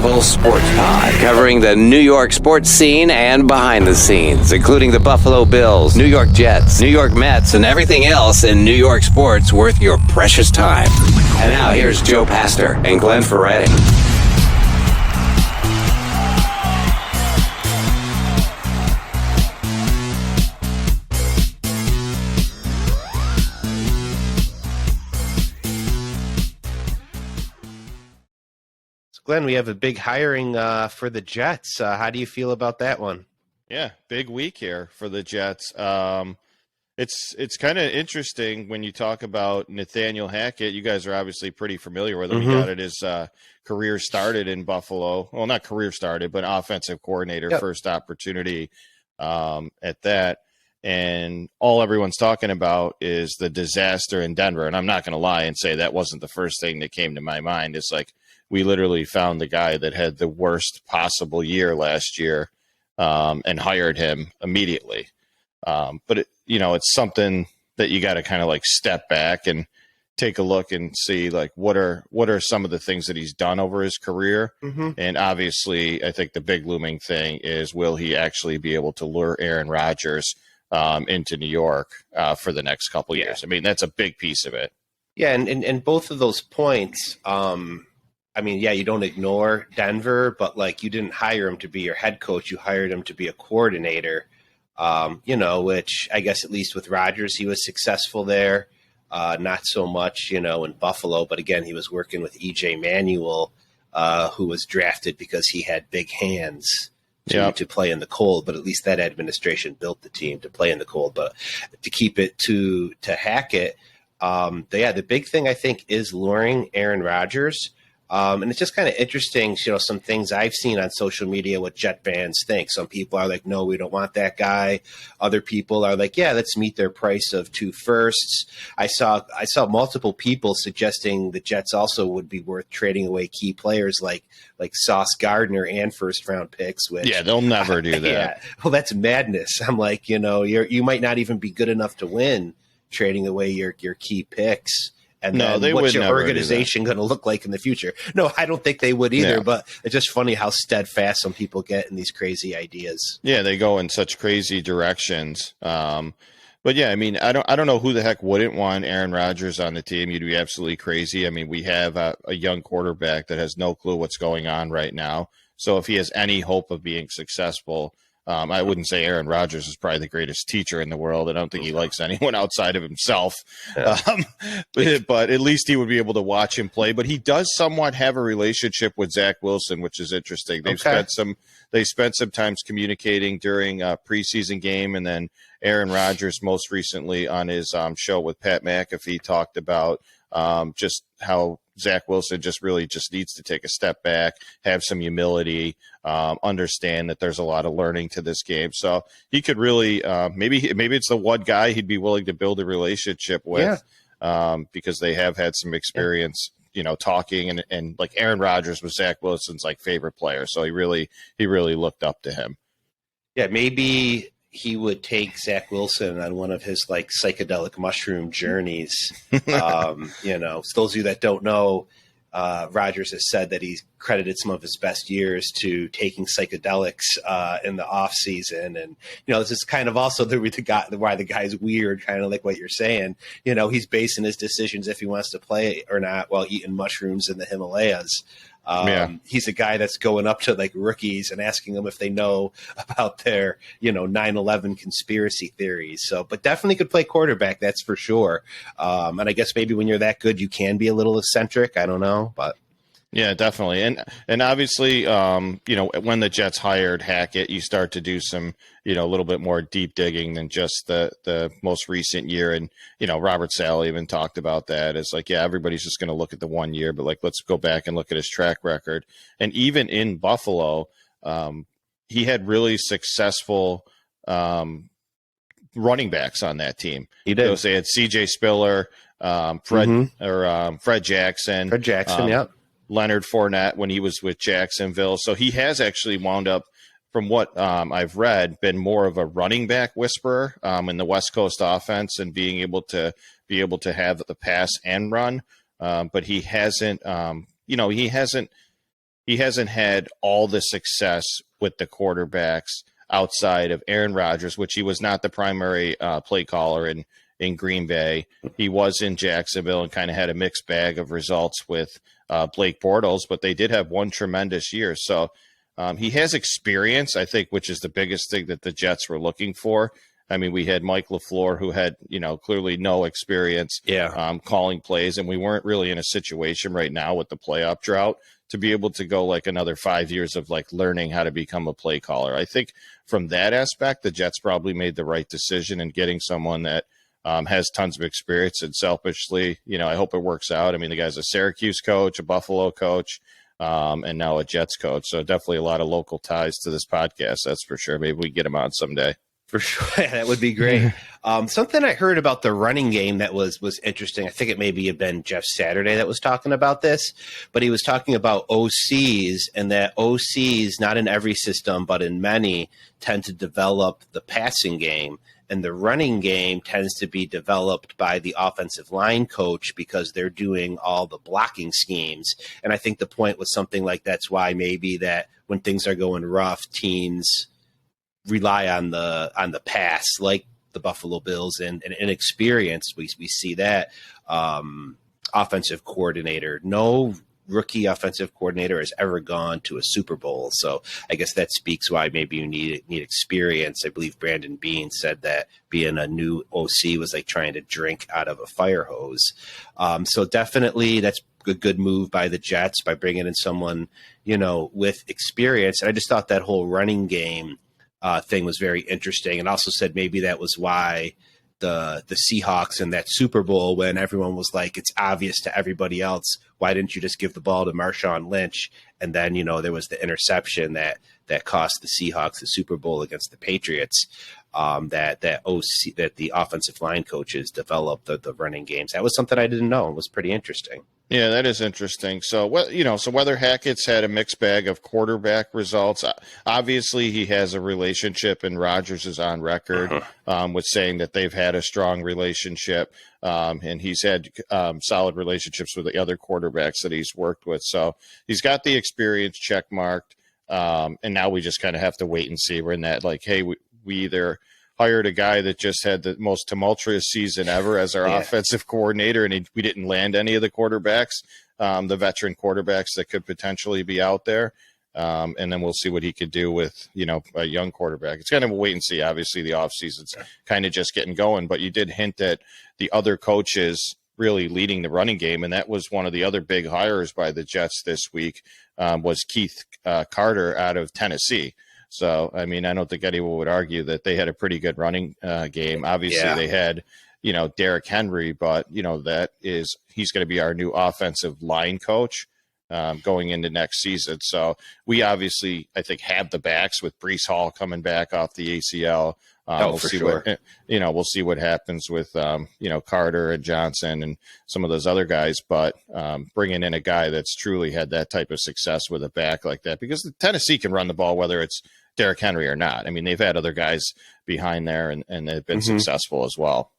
Rebel Sports Pod, covering the New York sports scene and behind the scenes, including the Buffalo Bills, New York Jets, New York Mets, and everything else in New York sports worth your precious time. And now here's Joe Pastor and Glenn Ferretti. Glenn, we have a big hiring for the Jets. How do you feel about that one? Yeah, big week here for the Jets. It's kind of interesting when you talk about Nathaniel Hackett. You guys are obviously pretty familiar with him. Mm-hmm. He got it his career started in Buffalo. Well, not career started, but offensive coordinator, first opportunity at that. And all everyone's talking about is the disaster in Denver. And I'm not going to lie and say that wasn't the first thing that came to my mind. It's like, we literally found the guy that had the worst possible year last year and hired him immediately. But it's something that you got to kind of like step back and take a look and see like what are some of the things that he's done over his career. Mm-hmm. And obviously, I think the big looming thing is, will he actually be able to lure Aaron Rodgers into New York for the next couple years? I mean, that's a big piece of it. Yeah, and both of those points. You don't ignore Denver, but like, you didn't hire him to be your head coach. You hired him to be a coordinator, which I guess at least with Rodgers, he was successful there. Not so much, in Buffalo. But again, he was working with E.J. Manuel, who was drafted because he had big hands to play in the cold. But at least that administration built the team to play in the cold. But to keep it to Hackett, the big thing I think is luring Aaron Rodgers. And it's just kind of interesting, some things I've seen on social media what Jet fans think. Some people are like, no, we don't want that guy. Other people are like, yeah, let's meet their price of 2 firsts. I saw multiple people suggesting the Jets also would be worth trading away key players like Sauce Gardner and first round picks. Which, yeah, they'll never do that. Yeah, well, that's madness. I'm like, you might not even be good enough to win trading away your key picks. And then what's your organization going to look like in the future? No, I don't think they would either, but it's just funny how steadfast some people get in these crazy ideas. Yeah, they go in such crazy directions. But yeah, I mean, I don't know who the heck wouldn't want Aaron Rodgers on the team. You'd be absolutely crazy. I mean, we have a young quarterback that has no clue what's going on right now. So if he has any hope of being successful, I wouldn't say Aaron Rodgers is probably the greatest teacher in the world. I don't think he likes anyone outside of himself. Yeah. But at least he would be able to watch him play. But he does somewhat have a relationship with Zach Wilson, which is interesting. They spent some times communicating during a preseason game, and then Aaron Rodgers most recently on his show with Pat McAfee talked about just how Zach Wilson just needs to take a step back, have some humility, understand that there's a lot of learning to this game. So he could really maybe it's the one guy he'd be willing to build a relationship with because they have had some experience, talking and like Aaron Rodgers was Zach Wilson's like favorite player. So he really looked up to him. Yeah, maybe he would take Zach Wilson on one of his like psychedelic mushroom journeys. Those of you that don't know, Rodgers has said that he's credited some of his best years to taking psychedelics in the off season. And, this is kind of also why the guy's weird, kind of like what you're saying. He's basing his decisions if he wants to play or not while eating mushrooms in the Himalayas. He's a guy that's going up to like rookies and asking them if they know about their, 9/11 conspiracy theories. So, but definitely could play quarterback. That's for sure. And I guess maybe when you're that good, you can be a little eccentric. I don't know, but. Yeah, definitely. And obviously, when the Jets hired Hackett, you start to do some, a little bit more deep digging than just the most recent year. And, Robert Saleh even talked about that. It's like, yeah, everybody's just going to look at the 1 year, but like, let's go back and look at his track record. And even in Buffalo, he had really successful running backs on that team. He did. So they had C.J. Spiller, Fred Jackson. Yep. Leonard Fournette when he was with Jacksonville. So he has actually wound up, from what I've read, been more of a running back whisperer in the West Coast offense and being able to have the pass and run. But he hasn't he hasn't had all the success with the quarterbacks outside of Aaron Rodgers, which he was not the primary play caller in Green Bay. He was in Jacksonville and kind of had a mixed bag of results with Blake Bortles, but they did have one tremendous year. So he has experience, I think, which is the biggest thing that the Jets were looking for. I mean, we had Mike LaFleur, who had, clearly no experience calling plays, and we weren't really in a situation right now with the playoff drought to be able to go like another 5 years of like learning how to become a play caller. I think from that aspect, the Jets probably made the right decision in getting someone that has tons of experience. And selfishly, I hope it works out. I mean, the guy's a Syracuse coach, a Buffalo coach, and now a Jets coach. So definitely a lot of local ties to this podcast. That's for sure. Maybe we can get him on someday. For sure. That would be great. Something I heard about the running game that was interesting. I think it maybe have been Jeff Saturday that was talking about this, but he was talking about OCs, and that OCs, not in every system, but in many, tend to develop the passing game. And the running game tends to be developed by the offensive line coach because they're doing all the blocking schemes. And I think the point was something like that's why maybe that when things are going rough, teams rely on the pass, like the Buffalo Bills, and inexperienced. We see that offensive coordinator. No rookie offensive coordinator has ever gone to a Super Bowl. So I guess that speaks why maybe you need experience. I believe Brandon Beane said that being a new OC was like trying to drink out of a fire hose. So definitely that's a good move by the Jets by bringing in someone, with experience. And I just thought that whole running game thing was very interesting, and also said maybe that was why the Seahawks in that Super Bowl, when everyone was like, it's obvious to everybody else, why didn't you just give the ball to Marshawn Lynch? And then, there was the interception that cost the Seahawks the Super Bowl against the Patriots. That the offensive line coaches developed the running games. That was something I didn't know. It was pretty interesting. Yeah, that is interesting. So, whether Hackett's had a mixed bag of quarterback results, obviously he has a relationship, and Rodgers is on record with saying that they've had a strong relationship, and he's had solid relationships with the other quarterbacks that he's worked with. So he's got the experience check marked, and now we just kind of have to wait and see. We're in that like, hey, we either hired a guy that just had the most tumultuous season ever as our offensive coordinator, and we didn't land any of the quarterbacks, the veteran quarterbacks that could potentially be out there. And then we'll see what he could do with, a young quarterback. It's kind of a wait and see. Obviously, the offseason's kind of just getting going, but you did hint at the other coaches really leading the running game, and that was one of the other big hires by the Jets this week, was Keith Carter out of Tennessee. So, I mean, I don't think anyone would argue that they had a pretty good running game. Obviously, they had, Derrick Henry, but, he's going to be our new offensive line coach going into next season. So we obviously, I think, have the backs with Breece Hall coming back off the ACL. We'll see we'll see what happens with, Carter and Johnson and some of those other guys, but bringing in a guy that's truly had that type of success with a back like that, because Tennessee can run the ball, whether it's Derrick Henry or not. I mean, they've had other guys behind there and they've been successful as well.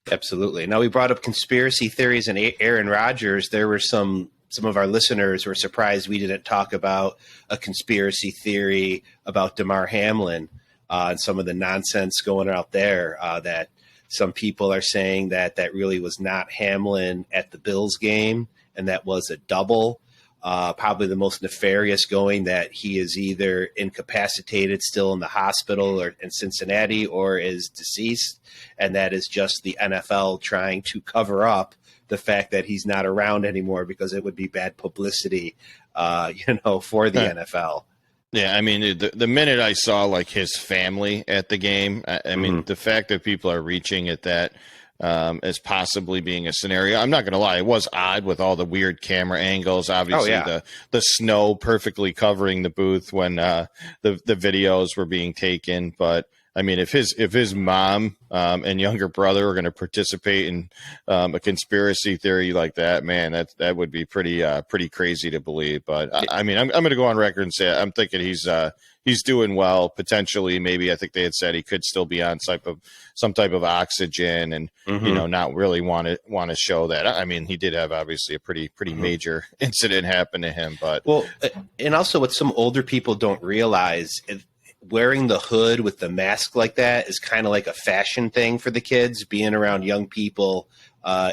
Absolutely. Now, we brought up conspiracy theories and Aaron Rodgers. There were some of our listeners were surprised we didn't talk about a conspiracy theory about Damar Hamlin and some of the nonsense going out there, that some people are saying that really was not Hamlin at the Bills game, and that was a double. Probably the most nefarious going, that he is either incapacitated, still in the hospital or in Cincinnati, or is deceased. And that is just the NFL trying to cover up the fact that he's not around anymore, because it would be bad publicity, for the NFL. Yeah, I mean, the minute I saw like his family at the game, I mean, the fact that people are reaching at that as possibly being a scenario, I'm not going to lie, it was odd with all the weird camera angles. Obviously, the snow perfectly covering the booth when the videos were being taken. But I mean, if his mom and younger brother are going to participate in a conspiracy theory like that, man, that would be pretty crazy to believe. But I mean, I'm going to go on record and say I'm thinking he's doing well. Potentially, maybe I think they had said he could still be on some type of oxygen, and not really want to show that. I mean, he did have obviously a pretty major incident happen to him, but and also what some older people don't realize. Wearing the hood with the mask like that is kind of like a fashion thing for the kids. Being around young people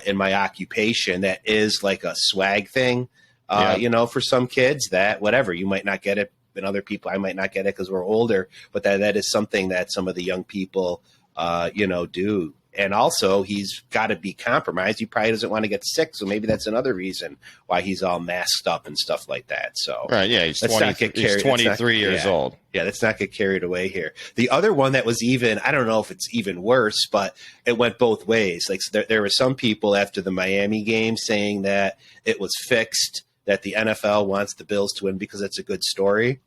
in my occupation, that is like a swag thing. For some kids, that whatever, you might not get it, and other people I might not get it because we're older. But that is something that some of the young people, do. And also, he's got to be compromised. He probably doesn't want to get sick, so maybe that's another reason why he's all masked up and stuff like that. So, right, yeah, he's 23 years old. Yeah, let's not get carried away here. The other one that was even, I don't know if it's even worse, but it went both ways. Like there were some people after the Miami game saying that it was fixed, that the NFL wants the Bills to win because it's a good story.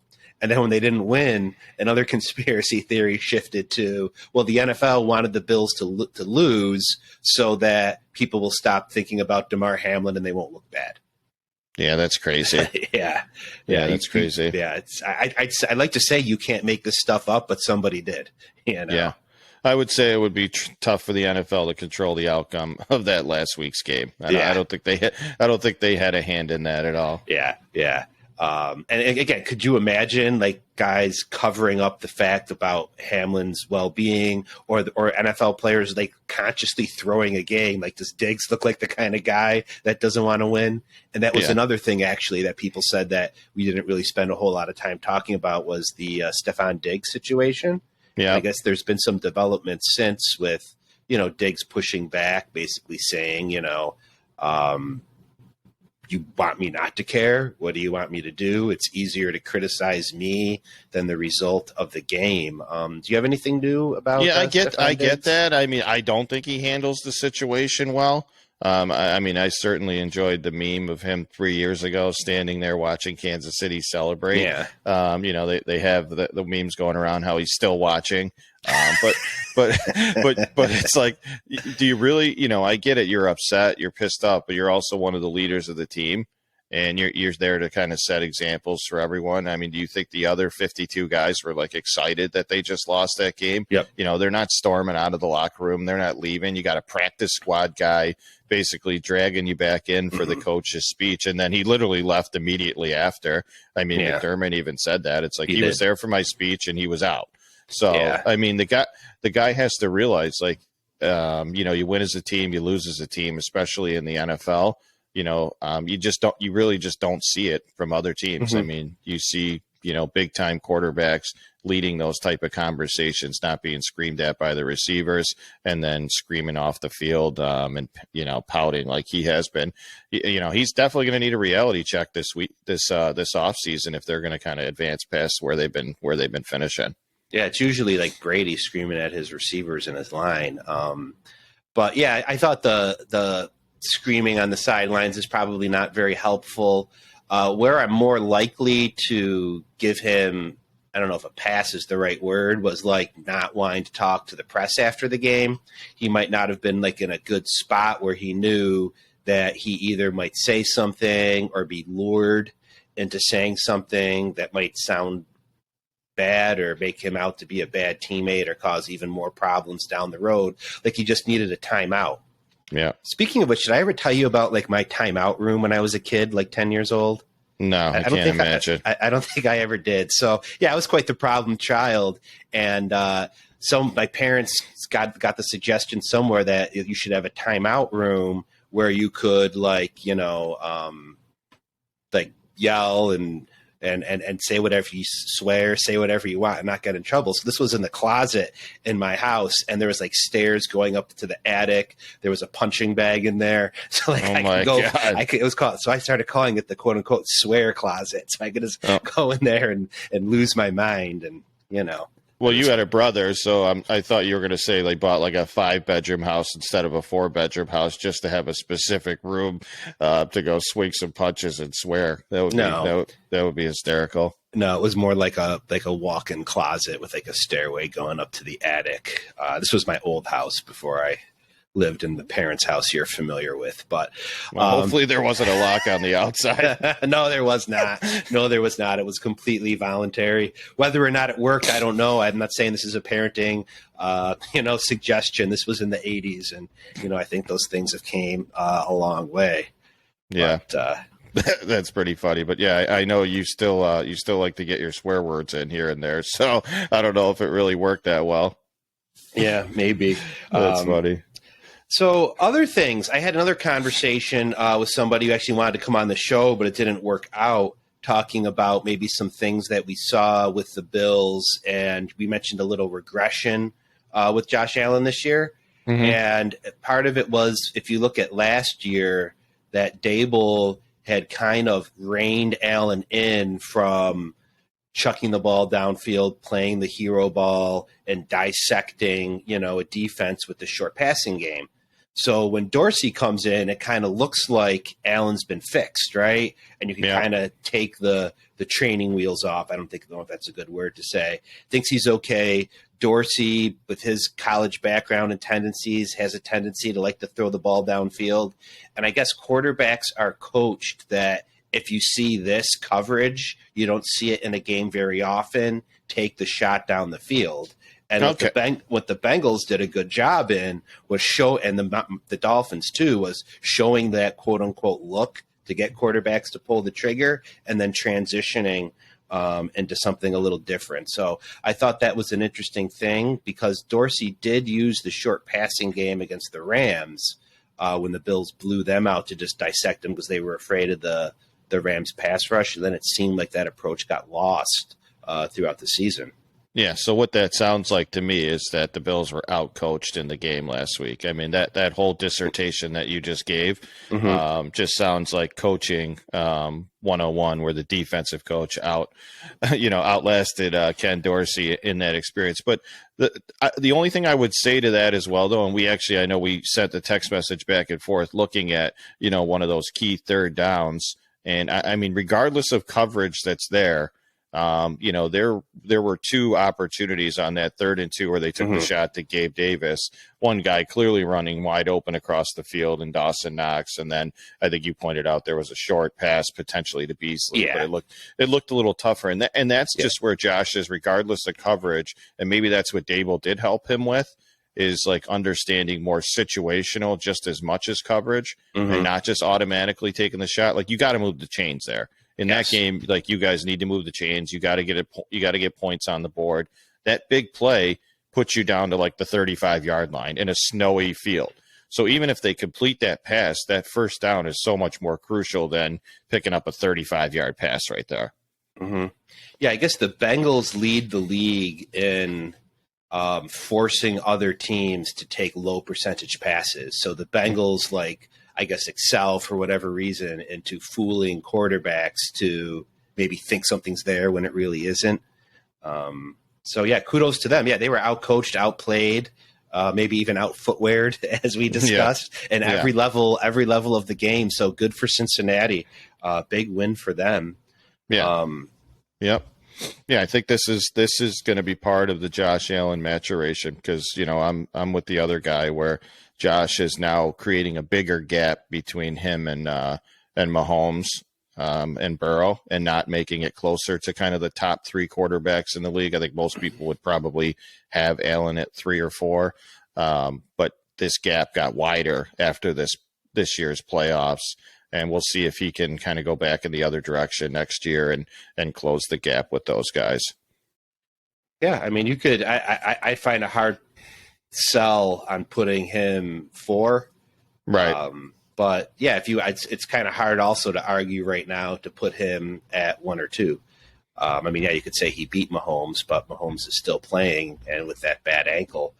And then when they didn't win, another conspiracy theory shifted to, well, the NFL wanted the Bills to lose so that people will stop thinking about Damar Hamlin and they won't look bad. Yeah, that's crazy. Yeah, that's crazy. Yeah, I'd like to say you can't make this stuff up, but somebody did. Yeah, I would say it would be tough for the NFL to control the outcome of that last week's game. I don't think they had a hand in that at all. Yeah. And again, could you imagine like guys covering up the fact about Hamlin's well-being, or NFL players like consciously throwing a game? Like, does Diggs look like the kind of guy that doesn't want to win? And that was another thing actually that people said that we didn't really spend a whole lot of time talking about was the Stephon Diggs situation. Yeah, I guess there's been some development since with Diggs pushing back, basically saying you want me not to care? What do you want me to do? It's easier to criticize me than the result of the game. Do you have anything new about? Yeah, I get that. I mean, I don't think he handles the situation well. I mean, I certainly enjoyed the meme of him 3 years ago standing there watching Kansas City celebrate. Yeah. They have the memes going around how he's still watching. But it's like, do you really, I get it. You're upset, you're pissed off, but you're also one of the leaders of the team, and you're there to kind of set examples for everyone. I mean, do you think the other 52 guys were like excited that they just lost that game? Yep. They're not storming out of the locker room. They're not leaving. You got a practice squad guy basically dragging you back in for the coach's speech. And then he literally left immediately after. I mean, McDermott even said that. It's like he was there for my speech and he was out. So, I mean, the guy has to realize, like, you win as a team, you lose as a team, especially in the NFL. You really just don't see it from other teams. I mean, you see, big time quarterbacks leading those type of conversations, not being screamed at by the receivers and then screaming off the field and pouting like he has been. He's definitely going to need a reality check this off season if they're going to kind of advance past where they've been finishing. Yeah, it's usually like Brady screaming at his receivers in his line. But yeah, I thought the screaming on the sidelines is probably not very helpful. Where I'm more likely to give him, I don't know if a pass is the right word, was like not wanting to talk to the press after the game. He might not have been like in a good spot where he knew that he either might say something or be lured into saying something that might sound bad or make him out to be a bad teammate or cause even more problems down the road. Like he just needed a timeout. Yeah. Speaking of which, did I ever tell you about like my timeout room when I was a kid, like 10 years old? No, I can't imagine. I don't think I ever did. So yeah, I was quite the problem child. And my parents got the suggestion somewhere that you should have a timeout room where you could like yell and say whatever you swear, say whatever you want and not get in trouble. So this was in the closet in my house, and there was like stairs going up to the attic. There was a punching bag in there. So like it was called, so I started calling it the quote unquote swear closet. So I could just go in there and lose my mind. And Well, you had a brother, so I thought you were going to say they bought like a 5-bedroom house instead of a 4-bedroom house just to have a specific room to go swing some punches and swear. That would be No. that would be hysterical. No, it was more like a walk-in closet with like a stairway going up to the attic. This was my old house before I lived in the parents' house you're familiar with. But Well, hopefully there wasn't a lock on the outside. no, there was not. No, there was not. It was completely voluntary. Whether or not it worked, I don't know. I'm not saying this is a parenting, suggestion. This was in the 80s, and I think those things have came a long way. Yeah. But, that's pretty funny, but yeah, I know you still like to get your swear words in here and there. So I don't know if it really worked that well. yeah, maybe. That's funny. So other things, I had another conversation with somebody who actually wanted to come on the show, but it didn't work out, talking about maybe some things that we saw with the Bills. And we mentioned a little regression with Josh Allen this year. Mm-hmm. And part of it was, if you look at last year, that Dable had kind of reined Allen in from chucking the ball downfield, playing the hero ball, and dissecting, a defense with the short passing game. So when Dorsey comes in, it kind of looks like Allen's been fixed, right? And you can kind of take the training wheels off. I don't know if that's a good word to say. Thinks he's okay. Dorsey, with his college background and tendencies, has a tendency to like to throw the ball downfield. And I guess quarterbacks are coached that if you see this coverage, you don't see it in a game very often, take the shot down the field. And what the Bengals did a good job in was and the Dolphins too, was showing that quote unquote look to get quarterbacks to pull the trigger and then transitioning into something a little different. So I thought that was an interesting thing because Dorsey did use the short passing game against the Rams when the Bills blew them out to just dissect them because they were afraid of the Rams pass rush. And then it seemed like that approach got lost throughout the season. Yeah, so what that sounds like to me is that the Bills were out-coached in the game last week. I mean, that whole dissertation that you just gave just sounds like coaching 101, where the defensive coach outlasted Ken Dorsey in that experience. But the only thing I would say to that as well, though, and I know we sent the text message back and forth looking at, one of those key third downs. And I mean, regardless of coverage that's there, there were 2 opportunities on that 3rd and 2 where they took the shot to Gabe Davis. One guy clearly running wide open across the field and Dawson Knox. And then I think you pointed out there was a short pass potentially to Beasley, but it looked a little tougher. And that's just where Josh is, regardless of coverage. And maybe that's what Dable did help him with, is like understanding more situational just as much as coverage and not just automatically taking the shot. Like, you got to move the chains there. In that game, like, you guys need to move the chains. You got to get points on the board. That big play puts you down to like the 35-yard line in a snowy field. So even if they complete that pass, that first down is so much more crucial than picking up a 35-yard pass right there. Yeah, I guess the Bengals lead the league in forcing other teams to take low percentage passes. So the Bengals, excel for whatever reason into fooling quarterbacks to maybe think something's there when it really isn't. Kudos to them. Yeah, they were outcoached, outplayed, maybe even out footweared, as we discussed, and every level of the game. So good for Cincinnati. Big win for them. Yeah. Yep. Yeah, I think this is going to be part of the Josh Allen maturation because, I'm with the other guy where Josh is now creating a bigger gap between him and Mahomes and Burrow, and not making it closer to kind of the top 3 quarterbacks in the league. I think most people would probably have Allen at 3 or 4, but this gap got wider after this year's playoffs. And we'll see if he can kind of go back in the other direction next year and close the gap with those guys. Yeah, I mean, you could. I find a hard sell on putting him 4, right? But yeah, it's kind of hard also to argue right now to put him at 1 or 2. You could say he beat Mahomes, but Mahomes is still playing, and with that bad ankle,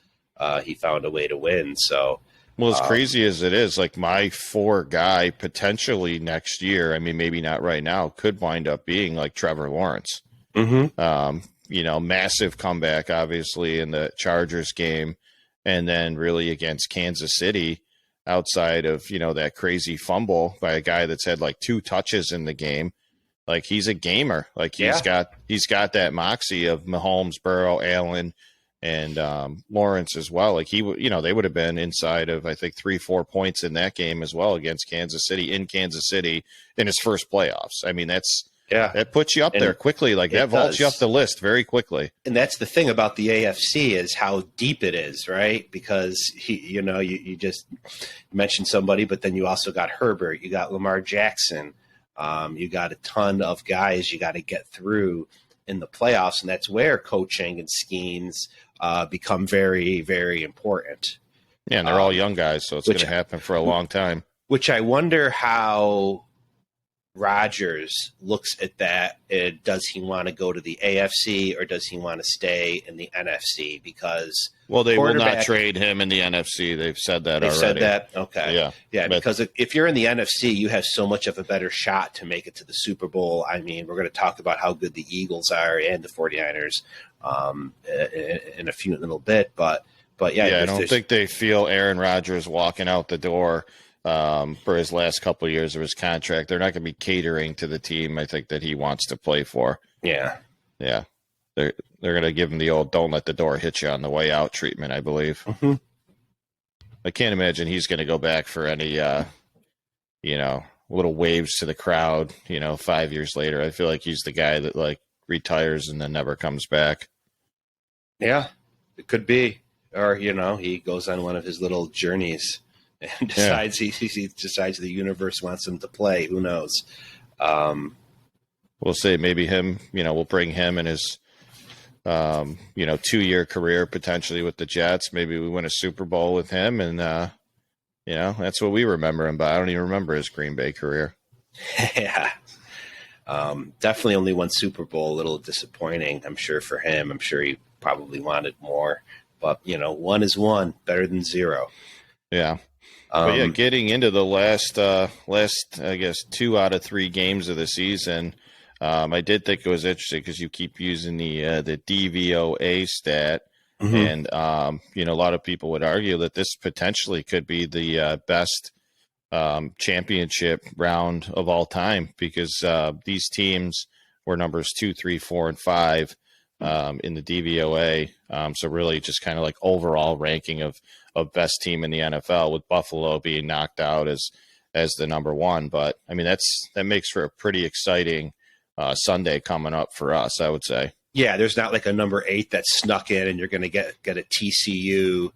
he found a way to win. So. Well, as crazy as it is, like, my 4 guy potentially next year, I mean, maybe not right now, could wind up being like Trevor Lawrence. massive comeback, obviously, in the Chargers game, and then really against Kansas City, outside of, that crazy fumble by a guy that's had like 2 touches in the game. Like, he's a gamer. Like, he's got that moxie of Mahomes, Burrow, Allen, and Lawrence as well. Like, they would have been inside of, I think, 3-4 points in that game as well against Kansas City in his first playoffs. I mean, that puts you up there quickly. Like, that vaults you up the list very quickly. And that's the thing about the AFC is how deep it is, right? Because you just mentioned somebody, but then you also got Herbert, you got Lamar Jackson, you got a ton of guys you got to get through in the playoffs, and that's where coaching and schemes become very, very important. Yeah, and they're all young guys, so it's going to happen for a long time. Which I wonder how Rodgers looks at that. Does he want to go to the AFC or does he want to stay in the NFC? Because they will not trade him in the NFC. They've said that already. They've said that? Okay. Yeah, but, because if you're in the NFC, you have so much of a better shot to make it to the Super Bowl. I mean, we're going to talk about how good the Eagles are and the 49ers in a few little bit. But yeah, I don't think they feel Aaron Rodgers walking out the door for his last couple of years of his contract. They're not going to be catering to the team, I think, that he wants to play for. Yeah. They're going to give him the old "don't let the door hit you on the way out" treatment, I believe. Mm-hmm. I can't imagine he's going to go back for any, little waves to the crowd. 5 years later, I feel like he's the guy that like retires and then never comes back. Yeah, it could be, or he goes on one of his little journeys and decides he decides the universe wants him to play. Who knows? We'll see. Maybe him. We'll bring him and his 2-year career potentially with the Jets. Maybe we win a Super Bowl with him, and that's what we remember him by. I don't even remember his Green Bay career. Yeah. Definitely only one Super Bowl. A little disappointing, I'm sure, for him. I'm sure he probably wanted more, but one is one, better than zero. Yeah. But getting into the last, I guess, 2 out of 3 games of the season, I did think it was interesting because you keep using the DVOA stat, mm-hmm. and a lot of people would argue that this potentially could be the best championship round of all time because these teams were numbers 2, 3, 4, and 5 in the DVOA. So really, just kind of like overall ranking of best team in the NFL, with Buffalo being knocked out as the number 1. But I mean, that makes for a pretty exciting Sunday coming up for us, I would say. Yeah, there's not like a number 8 that snuck in and you're going to get a TCU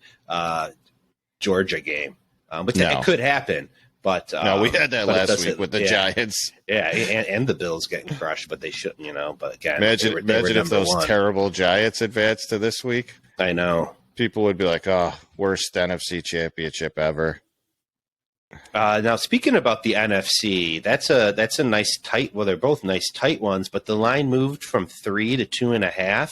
Georgia game, but it could happen. But no, we had that last week with the Giants. Yeah, and the Bills getting crushed, but they shouldn't, But again, imagine if those terrible Giants advanced to this week. I know. People would be like, "Oh, worst NFC championship ever." Now, speaking about the NFC, that's a nice tight. Well, they're both nice tight ones, but the line moved from 3 to 2.5.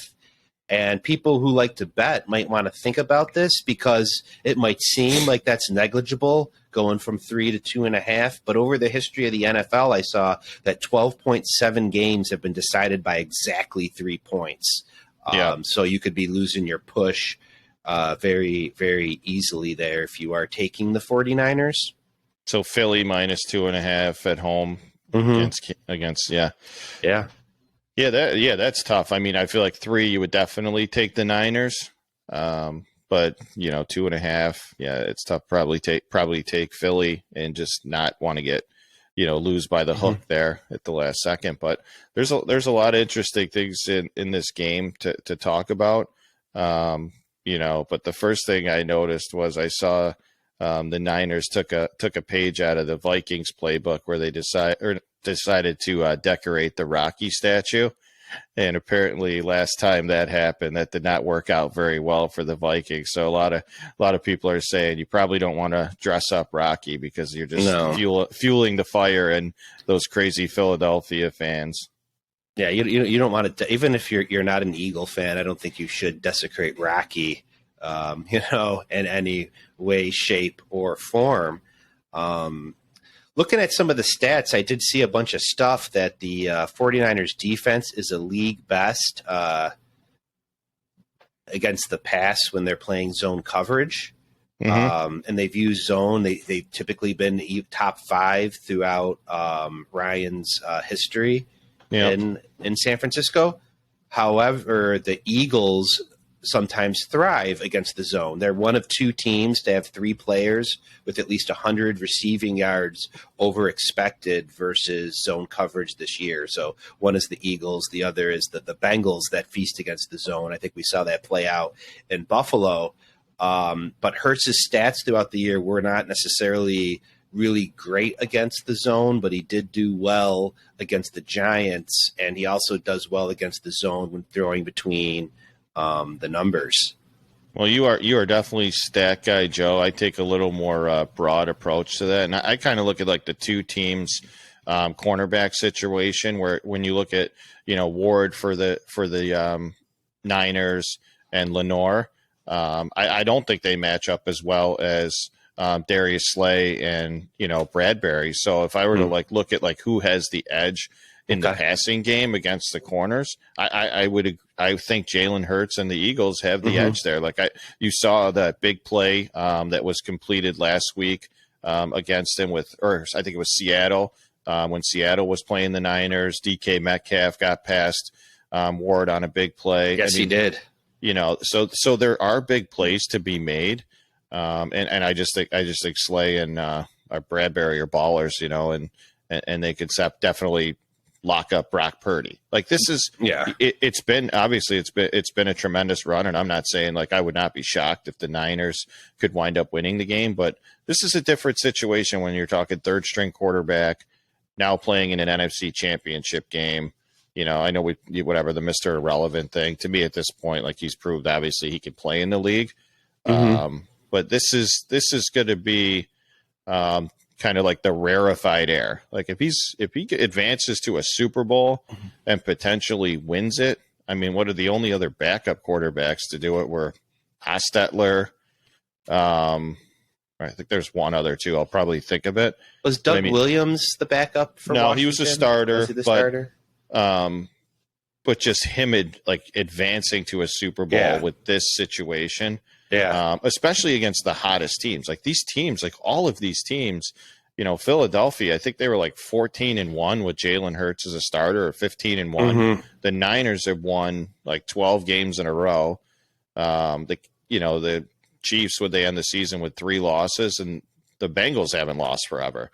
And people who like to bet might want to think about this because it might seem like that's negligible going from 3 to 2.5. But over the history of the NFL, I saw that 12.7 games have been decided by exactly 3 points. So you could be losing your push very, very easily there if you are taking the 49ers. So Philly -2.5 at home against that's tough. I mean, I feel like 3 you would definitely take the Niners, but 2.5, it's tough. Probably take Philly and just not want to get lose by the hook there at the last second. But there's a lot of interesting things in this game to talk about. But the first thing I noticed was I saw the Niners took a page out of the Vikings playbook where they decided to decorate the Rocky statue. And apparently last time that happened, that did not work out very well for the Vikings. So a lot of people are saying you probably don't want to dress up Rocky because you're just fueling the fire and those crazy Philadelphia fans. Yeah, you don't want to, even if you're not an Eagle fan, I don't think you should desecrate Rocky, in any way, shape, or form. Looking at some of the stats, I did see a bunch of stuff that the 49ers defense is a league best against the pass when they're playing zone coverage. And they've used zone. They've typically been top 5 throughout Ryan's history in San Francisco. However, the Eagles sometimes thrive against the zone. They're one of 2 teams to have 3 players with at least 100 receiving yards over expected versus zone coverage this year. So one is the Eagles, the other is the Bengals that feast against the zone. I think we saw that play out in Buffalo. But Hurts's stats throughout the year were not necessarily really great against the zone, but he did do well against the Giants, and he also does well against the zone when throwing between the numbers. Well, you are definitely stat guy, Joe. I take a little more broad approach to that, and I kind of look at like the 2 teams cornerback situation, where when you look at Ward for the Niners and Lenore, I don't think they match up as well as Darius Slay and Bradbury. So if I were to look at who has the edge in the passing game against the corners, I think Jalen Hurts and the Eagles have the edge there. You saw that big play that was completed last week against him or I think it was Seattle when Seattle was playing the Niners. DK Metcalf got past Ward on a big play. Yes, he did. So there are big plays to be made, and I just think Slay and Bradbury are ballers, and they could definitely lock up Brock Purdy. This is it's been a tremendous run, and I'm not saying I would not be shocked if the Niners could wind up winning the game, but this is a different situation when you're talking 3rd string quarterback now playing in an NFC Championship game. I know whatever the Mr. Irrelevant thing to me at this point, he's proved obviously he can play in the league. But this is going to be kind of like the rarefied air. If he advances to a Super Bowl and potentially wins it, I mean, what are the only other backup quarterbacks to do it? Were Hostetler. I think there's one other too. I'll probably think of it. Was Doug Williams the backup for Washington? He was a starter. Was he the starter? But just him advancing to a Super Bowl with this situation, especially against the hottest teams, these teams, all of these teams, Philadelphia, I think they were 14-1 with Jalen Hurts as a starter, or 15-1. The Niners have won 12 games in a row. The Chiefs, would they end the season with 3 losses, and the Bengals haven't lost forever.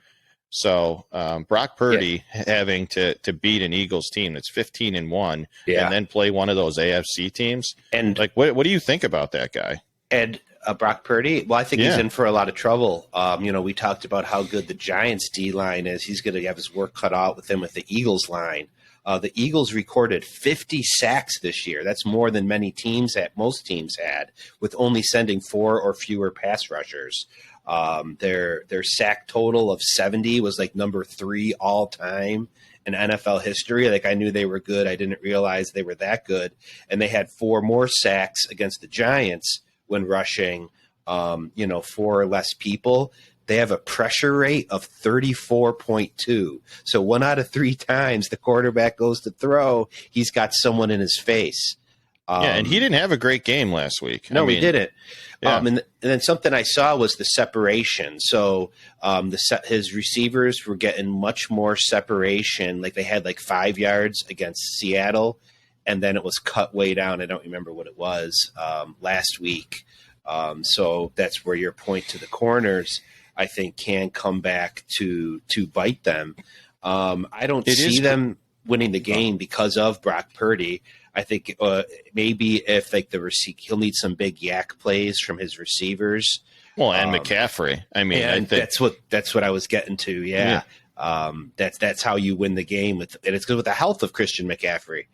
So Brock Purdy having to beat an Eagles team that's 15-1 and then play one of those AFC teams, and what do you think about that guy? And Brock Purdy, well, I think he's in for a lot of trouble. We talked about how good the Giants D line is. He's going to have his work cut out with him with the Eagles line. The Eagles recorded 50 sacks this year. That's more than most teams had, with only sending 4 or fewer pass rushers. Their sack total of 70 was number 3 all time in NFL history. I knew they were good. I didn't realize they were that good. And they had 4 more sacks against the Giants when rushing, 4 less people. They have a pressure rate of 34.2. So 1 out of 3 times the quarterback goes to throw, he's got someone in his face. And he didn't have a great game last week. No, he didn't. Yeah. And then something I saw was the separation. So his receivers were getting much more separation. They had 5 yards against Seattle, and then it was cut way down. I don't remember what it was last week. So that's where your point to the corners, I think, can come back to bite them. I don't see them winning the game because of Brock Purdy. I think maybe if he'll need some big yak plays from his receivers. Well, and McCaffrey. I mean, I think that's what I was getting to. Yeah. That's how you win the game and it's good with the health of Christian McCaffrey.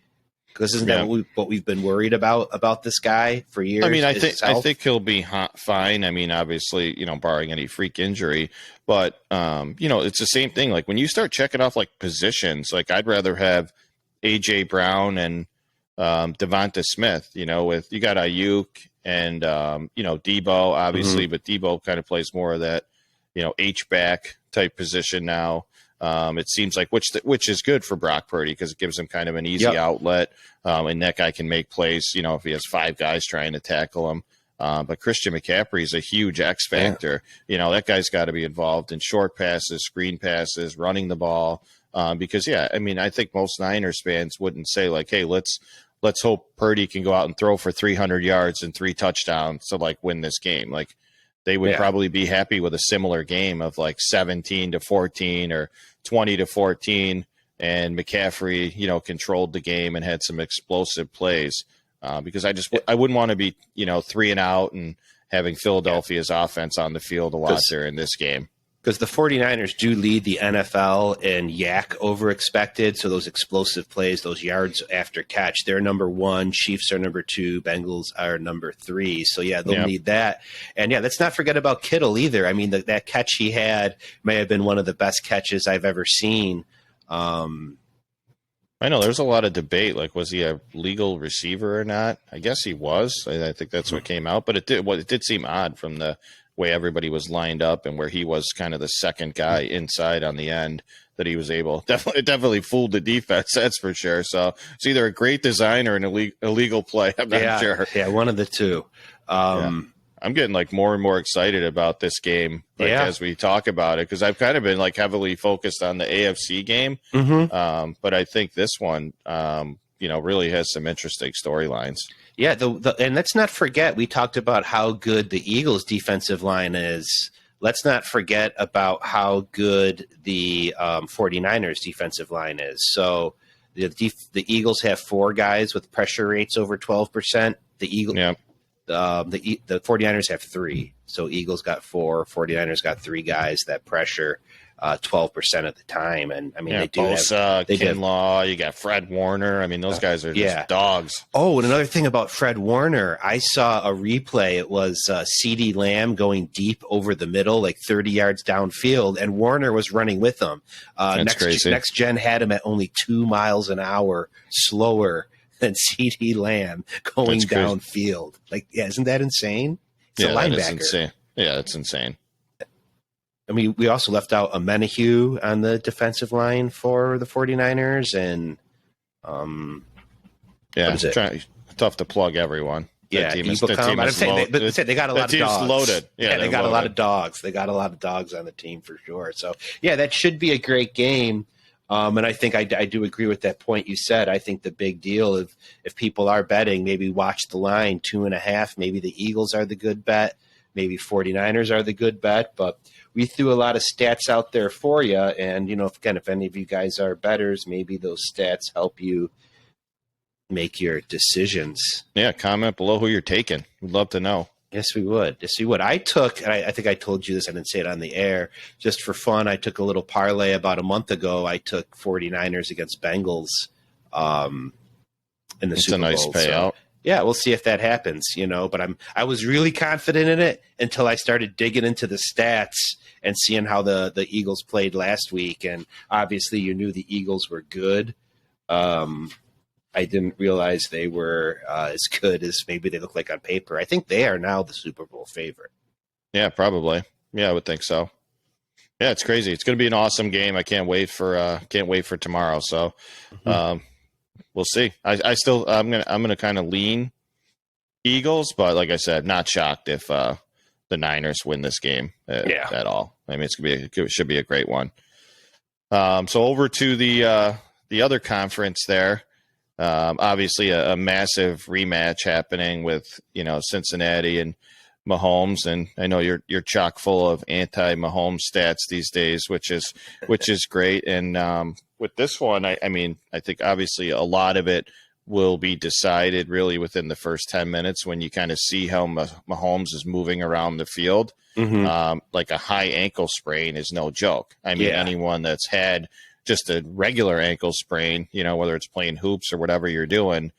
Because isn't that what we've been worried about this guy for years? I mean, I think he'll be fine. I mean, obviously, barring any freak injury, but it's the same thing. When you start checking off positions, I'd rather have AJ Brown and Devonta Smith, with you got Ayuk and Debo obviously, but Debo kind of plays more of that H-back type position now. It seems like which is good for Brock Purdy because it gives him kind of an easy outlet, and that guy can make plays. If he has 5 guys trying to tackle him. But Christian McCaffrey is a huge X factor. That guy's got to be involved in short passes, screen passes, running the ball. Because I think most Niners fans wouldn't say like, hey, let's hope Purdy can go out and throw for 300 yards and 3 touchdowns to like win this game. Like they would probably be happy with a similar game of like 17-14 or 20-14. And McCaffrey, controlled the game and had some explosive plays. Because I wouldn't want to be, 3 and out and having Philadelphia's offense on the field a lot during this game. Because the 49ers do lead the NFL in yak over expected. So those explosive plays, those yards after catch, they're number 1. Chiefs are number 2. Bengals are number 3. So, they'll need that. And, let's not forget about Kittle either. I mean, that catch he had may have been one of the best catches I've ever seen. I know there's a lot of debate. Like, was he a legal receiver or not? I guess he was. I think that's what came out. But it did seem odd from the way everybody was lined up and where he was kind of the second guy inside on the end that he was able. It definitely fooled the defense. That's for sure. So it's either a great design or an illegal play. I'm not sure. Yeah, one of the two. I'm getting like more and more excited about this game as we talk about it because I've kind of been like heavily focused on the AFC game. But I think this one, really has some interesting storylines. Yeah, and let's not forget, we talked about how good the Eagles' defensive line is. Let's not forget about how good the 49ers' defensive line is. So the Eagles have 4 guys with pressure rates over 12%. The 49ers have 3. So Eagles got 4, 49ers got 3 guys that pressure 12% of the time. And I mean, they do Bosa, Kinlaw, you got Fred Warner. I mean, those guys are just dogs. Oh, and another thing about Fred Warner, I saw a replay. It was CeeDee Lamb going deep over the middle, like 30 yards downfield, and Warner was running with him. Next Gen had him at only 2 miles an hour slower than CeeDee Lamb going downfield. Like, isn't that insane? It's a linebacker. That is insane. Yeah, that's insane. I mean, we also left out a Menahue on the defensive line for the 49ers. And, tough to plug everyone. Yeah, they got a lot of dogs. Loaded. Yeah, they got a lot of dogs. They got a lot of dogs on the team for sure. So, that should be a great game. And I think I do agree with that point you said. I think the big deal, if people are betting, maybe watch the line, 2.5. Maybe the Eagles are the good bet. Maybe 49ers are the good bet. But we threw a lot of stats out there for you. And, if any of you guys are bettors, maybe those stats help you make your decisions. Yeah, comment below who you're taking. We'd love to know. Yes, we would. I took, and I think I told you this, I didn't say it on the air, just for fun, I took a little parlay about a month ago. I took 49ers against Bengals in the Super Bowl. It's a nice payout. So, we'll see if that happens, but I was really confident in it until I started digging into the stats and seeing how the Eagles played last week. And obviously you knew the Eagles were good. I didn't realize they were as good as maybe they look like on paper. I think they are now the Super Bowl favorite. Yeah, probably. Yeah, I would think so. Yeah, it's crazy. It's going to be an awesome game. I can't wait for tomorrow. So we'll see. I'm gonna kind of lean Eagles, but like I said, not shocked if the Niners win this game at all. I mean, it should be a great one. So over to the other conference there. Obviously a massive rematch happening with, Cincinnati and Mahomes. And I know you're chock full of anti-Mahomes stats these days, which is great. And with this one, I think obviously a lot of it will be decided really within the first 10 minutes when you kind of see how Mahomes is moving around the field. Like a high ankle sprain is no joke. I mean, anyone that's had just a regular ankle sprain, whether it's playing hoops or whatever you're doing,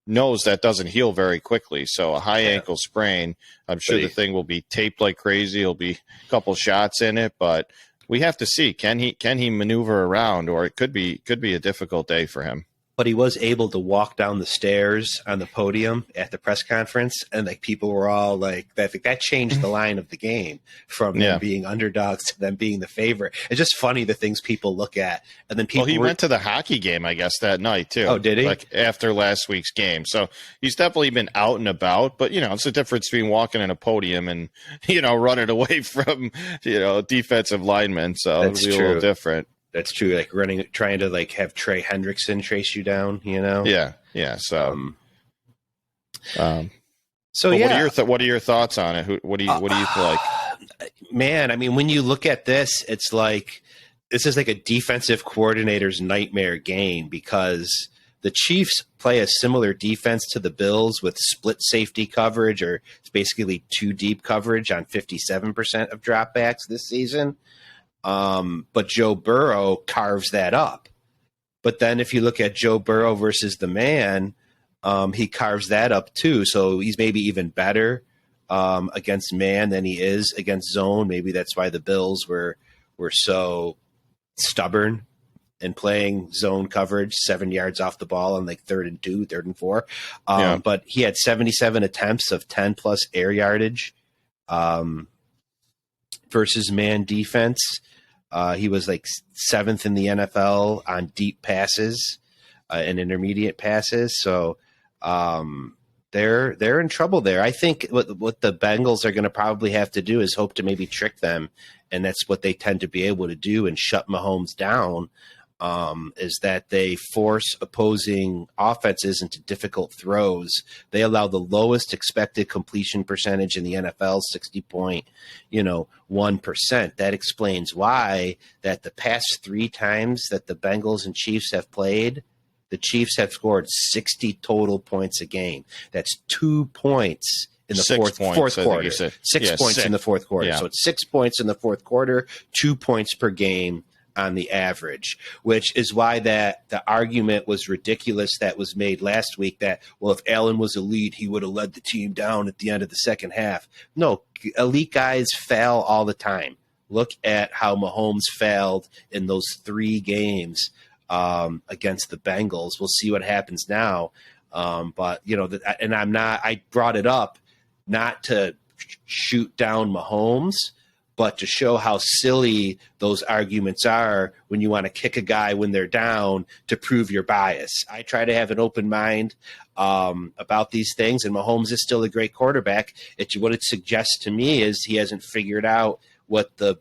knows that doesn't heal very quickly. So a high ankle sprain, I'm sure the thing will be taped like crazy. It'll be a couple shots in it, but we have to see, can he maneuver around, or it could be a difficult day for him. but he was able to walk down the stairs on the podium at the press conference, and like people were all like, I think that changed the line of the game from them being underdogs to them being the favorite. It's just funny the things people look at, and then people. Well, he went to the hockey game, I guess, that night too. Oh, did he? Like after last week's game, so he's definitely been out and about. But it's the difference between walking in a podium and running away from defensive linemen. So That's it'll be true. a little different. That's true. Like trying to like have Trey Hendrickson chase you down, Yeah. So, what are your thoughts on it? What do you feel like? Man, I mean, when you look at this, it's like this is like a defensive coordinator's nightmare game because the Chiefs play a similar defense to the Bills with split safety coverage, or it's basically two deep coverage on 57% of dropbacks this season. But Joe Burrow carves that up. But then if you look at Joe Burrow versus the man, he carves that up too. So he's maybe even better against man than he is against zone. Maybe that's why the Bills were so stubborn in playing zone coverage 7 yards off the ball on like 3rd and 2, 3rd and 4. But he had 77 attempts of 10 plus air yardage versus man defense. He was like 7th in the NFL on deep passes and intermediate passes. So they're in trouble there. I think what the Bengals are going to probably have to do is hope to maybe trick them, and that's what they tend to be able to do and shut Mahomes down. Is that they force opposing offenses into difficult throws. They allow the lowest expected completion percentage in the NFL, 60.1%. That explains why that the past 3 times that the Bengals and Chiefs have played, the Chiefs have scored 60 total points a game. That's 2 points in the fourth quarter. 6 points in the fourth quarter. So it's 6 points in the fourth quarter, 2 points per game on the average, which is why that the argument was ridiculous that was made last week that, well, if Allen was elite, he would have led the team down at the end of the second half. No, elite guys fail all the time. Look at how Mahomes failed in those 3 games against the Bengals. We'll see what happens now. But, and I brought it up not to shoot down Mahomes, but to show how silly those arguments are when you want to kick a guy when they're down to prove your bias. I try to have an open mind about these things, and Mahomes is still a great quarterback. What it suggests to me is he hasn't figured out what the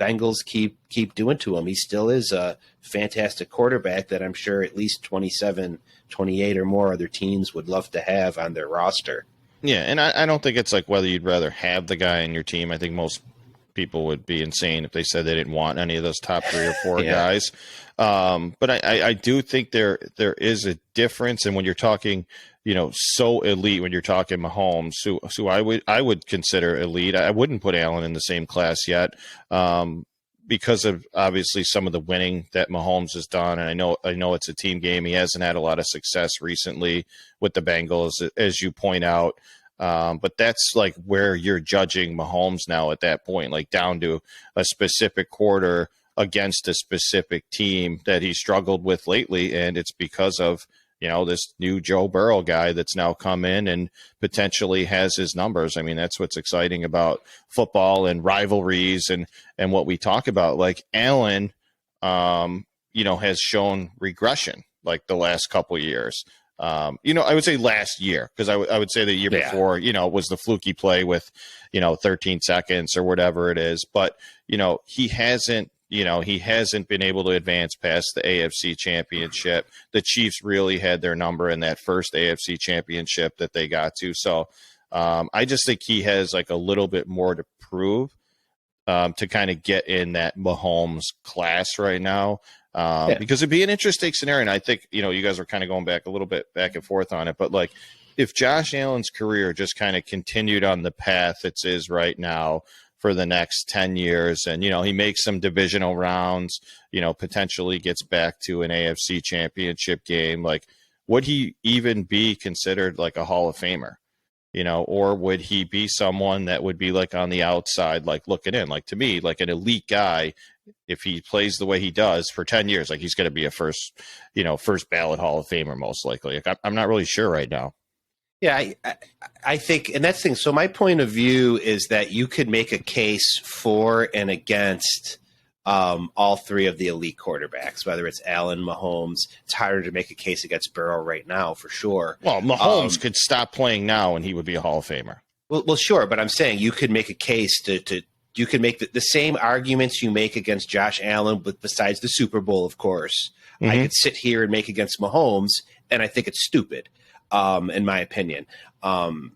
Bengals keep doing to him. He still is a fantastic quarterback that I'm sure at least 27, 28 or more other teams would love to have on their roster. Yeah, and I don't think it's like whether you'd rather have the guy on your team. I think most people would be insane if they said they didn't want any of those top 3 or 4 guys. But I do think there is a difference. And when you're talking, so elite, when you're talking Mahomes, who I would consider elite, I wouldn't put Allen in the same class yet because of obviously some of the winning that Mahomes has done. And I know it's a team game. He hasn't had a lot of success recently with the Bengals, as you point out. But that's like where you're judging Mahomes now at that point, like down to a specific quarter against a specific team that he struggled with lately. And it's because of, this new Joe Burrow guy that's now come in and potentially has his numbers. I mean, that's what's exciting about football and rivalries and what we talk about. Like Allen, has shown regression like the last couple of years. I would say last year, because I would say the year before, was the fluky play with, 13 seconds or whatever it is. But, he hasn't been able to advance past the AFC Championship. The Chiefs really had their number in that first AFC Championship that they got to. So I just think he has like a little bit more to prove to kind of get in that Mahomes class right now. Because it'd be an interesting scenario. And I think, you guys are kind of going back a little bit back and forth on it, but like if Josh Allen's career just kind of continued on the path it is right now for the next 10 years and, he makes some divisional rounds, potentially gets back to an AFC Championship game, like would he even be considered like a Hall of Famer? or would he be someone that would be like on the outside, like looking in, like to me, like an elite guy. If he plays the way he does for 10 years, like he's going to be a first ballot Hall of Famer, most likely. Like, I'm not really sure right now. Yeah, I think, and that's the thing. So my point of view is that you could make a case for and against all three of the elite quarterbacks, whether it's Allen, Mahomes. It's harder to make a case against Burrow right now, for sure. Well, Mahomes could stop playing now and he would be a Hall of Famer. Well, sure, but I'm saying you could make a case to you can make the same arguments you make against Josh Allen, but besides the Super Bowl, of course. Mm-hmm. I could sit here and make against Mahomes, and I think it's stupid, in my opinion. And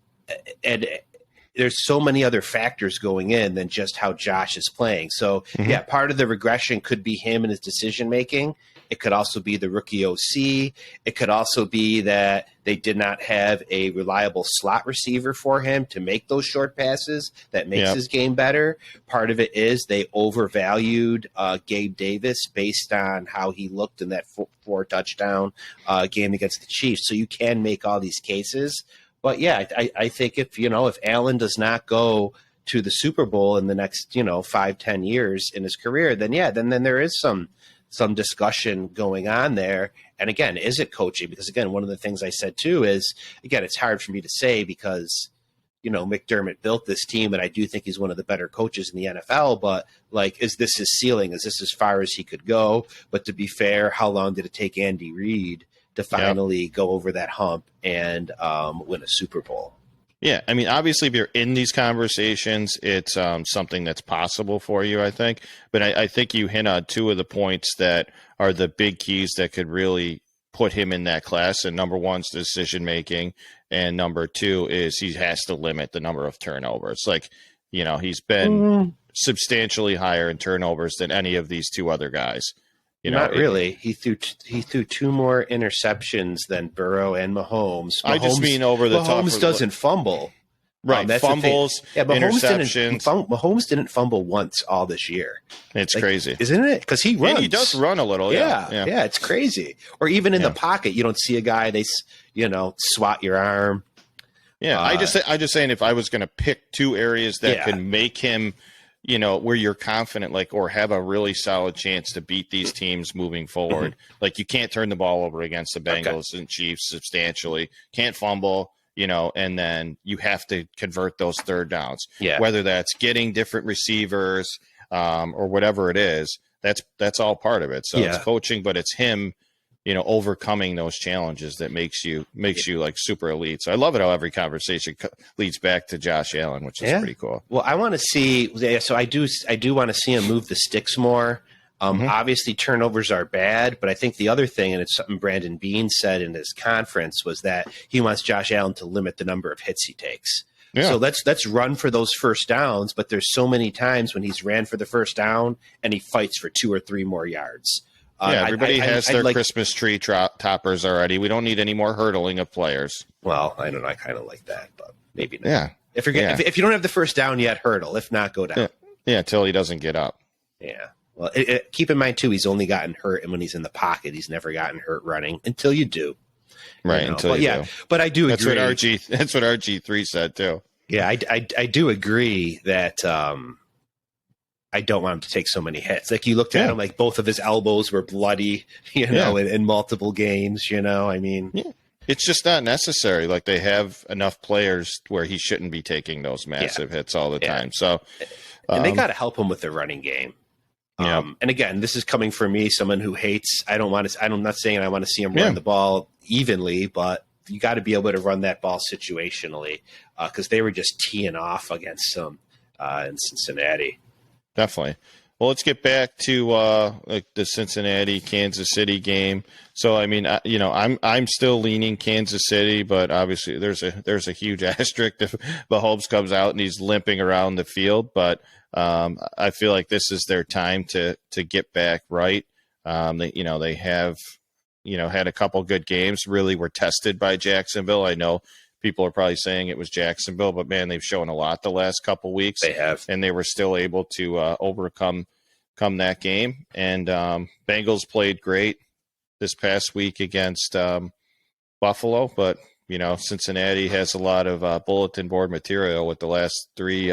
there's so many other factors going in than just how Josh is playing. So, yeah, part of the regression could be him and his decision-making. It could also be the rookie OC. It could also be that they did not have a reliable slot receiver for him to make those short passes that makes his game better. Part of it is they overvalued Gabe Davis based on how he looked in that four touchdown game against the Chiefs. So you can make all these cases. But, yeah, I think if Allen does not go to the Super Bowl in the next, 5-10 years in his career, then there is some discussion going on there. And again, is it coaching? Because again, one of the things I said too is, again, it's hard for me to say because, McDermott built this team and I do think he's one of the better coaches in the NFL, but like, is this his ceiling? Is this as far as he could go? But to be fair, how long did it take Andy Reid to finally go over that hump and win a Super Bowl? Yeah, I mean, obviously, if you're in these conversations, it's something that's possible for you, I think. But I think you hit on two of the points that are the big keys that could really put him in that class. And number one's decision-making. And number two is he has to limit the number of turnovers. Like, he's been substantially higher in turnovers than any of these two other guys. Not really. He threw two more interceptions than Burrow and Mahomes. I just mean over the top. Mahomes doesn't fumble. Right, that's fumbles, yeah, interceptions. Mahomes didn't fumble once all this year. It's crazy. Isn't it? Because he runs. And he does run a little, yeah, it's crazy. Or even in the pocket, you don't see a guy, they swat your arm. Yeah, I just saying if I was going to pick two areas that can make him – where you're confident, like, or have a really solid chance to beat these teams moving forward. Like, you can't turn the ball over against the Bengals and Chiefs substantially. Can't fumble, and then you have to convert those third downs. Yeah. Whether that's getting different receivers or whatever it is, that's all part of it. So it's coaching, but it's him, overcoming those challenges that makes you like super elite. So I love it how every conversation leads back to Josh Allen, which is pretty cool. Well, I want to see. So I do want to see him move the sticks more. Obviously, turnovers are bad, but I think the other thing, and it's something Brandon Beane said in his conference, was that he wants Josh Allen to limit the number of hits he takes. Yeah. So let's run for those first downs, but there's so many times when he's ran for the first down and he fights for 2 or 3 more yards. Everybody has their Christmas tree toppers already. We don't need any more hurdling of players. Well, I don't know. I kind of like that, but maybe not. Yeah. If you don't have the first down yet, hurdle. If not, go down. Yeah, until he doesn't get up. Yeah. Well, keep in mind, too, he's only gotten hurt, and when he's in the pocket, he's never gotten hurt running until you do. Right, until you do. But I do agree. That's what RG3 said, too. Yeah, I do agree that I don't want him to take so many hits. Like, you looked at him, like, both of his elbows were bloody, in multiple games, I mean. Yeah. It's just not necessary. Like, they have enough players where he shouldn't be taking those massive hits all the time. So, and they got to help him with the running game. And again, this is coming from me, someone who hates. I'm not saying I want to see him run the ball evenly, but you got to be able to run that ball situationally because they were just teeing off against them in Cincinnati. Definitely. Well, let's get back to the Cincinnati Kansas City game. So, I mean, I'm still leaning Kansas City, but obviously there's a huge asterisk if Mahomes comes out and he's limping around the field. But I feel like this is their time to get back right. They have had a couple good games. Really were tested by Jacksonville. I know people are probably saying it was Jacksonville, but man, they've shown a lot the last couple weeks. They have, and they were still able to overcome that game. And Bengals played great this past week against Buffalo, but Cincinnati has a lot of bulletin board material with the last three